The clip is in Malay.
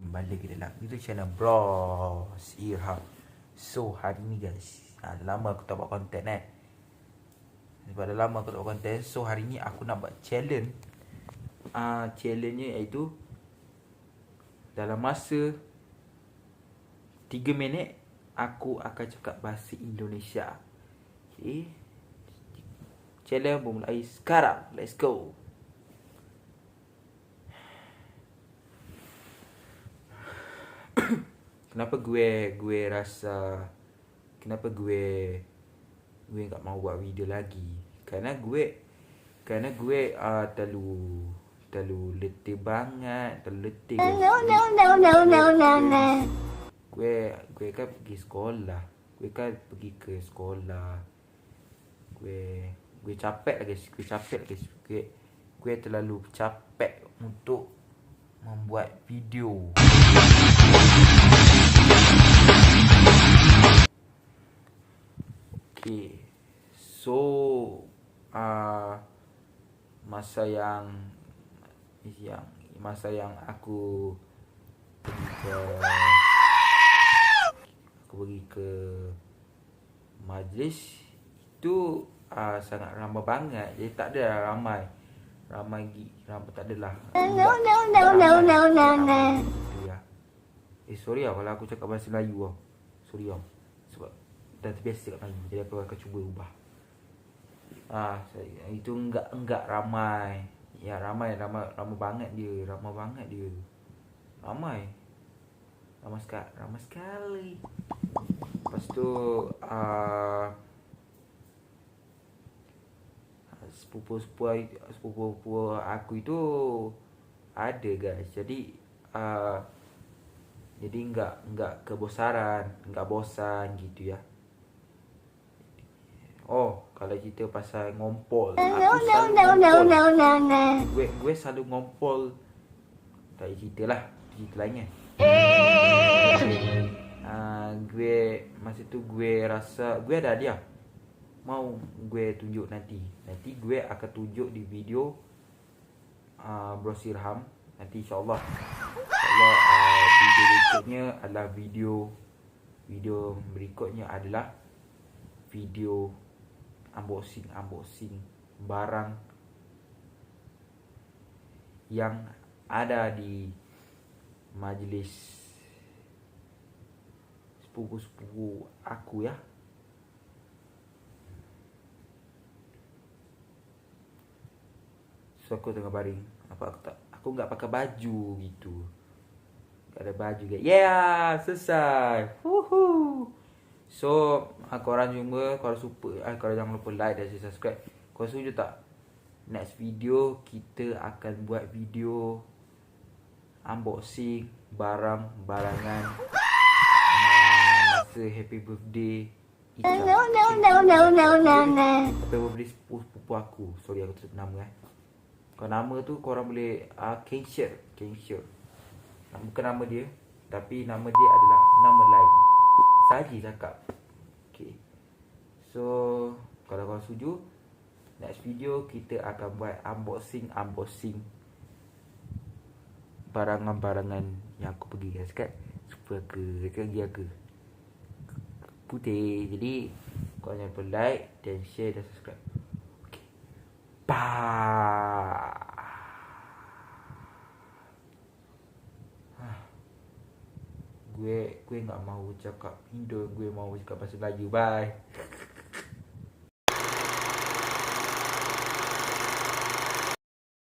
kembali ke dalam YouTube channel Bros Irham. So hari ni guys, lama aku tak buat konten sebab dah lama aku tak buat konten. So hari ni aku nak buat challenge. Challenge-nya iaitu dalam masa 3 minit aku akan cakap bahasa Indonesia. Okay, challenge bermulai sekarang. Let's go. Kenapa gue rasa kenapa gue enggak mau buat video lagi? Kerana gue terlalu letih banget, terlalu letih. No. Gue kan pergi sekolah. Gue capek lagi. Gue terlalu capek untuk membuat video. Okay. So masa yang aku pergi ke majlis itu sangat ramai banget. Jadi tak ada ramai tak adalah. No. Sorry lah kalau aku cakap bahasa Melayu lah. Sorry lah. Sebab dah terbiasa kat Melayu. Jadi aku akan cuba ubah. Itu enggak ramai. Ya ramai banget dia. Ramai sekali. Lepas tu sepupu aku itu ada guys. Jadi enggak kebosaran, enggak bosan gitu ya. Oh, kalau cerita pasal ngompol, gue selalu ngompol. Tak cerita lah, cerita lainnya. Masa tu gue rasa gue ada hadiah. Mau gue tunjuk nanti gue akan tunjuk di video Bros Irham. Nanti insyaAllah video berikutnya adalah video berikutnya adalah video unboxing barang yang ada di majlis sepupu aku ya. So aku tengah baring. Aku enggak pakai baju gitu. Enggak ada baju guys. Yeah, selesai. Woohoo. So, korang jumpa, korang jangan lupa like dan subscribe. Korang setuju tak? Next video kita akan buat video unboxing barangan masa happy birthday Ica. Happy birthday sepupu aku. Sorry aku tutup nama Kalau nama tu korang boleh Kensher. Bukan nama dia, tapi nama dia adalah nama lain. Saji cakap. Okay. So kalau korang setuju, next video kita akan buat unboxing barangan yang aku pergi guys kat super ke putih. Jadi korang jangan lupa like dan share dan subscribe. Okay. Bye. Gue enggak mau cakap Indo, gue mau cakap bahasa Melayu. Bye.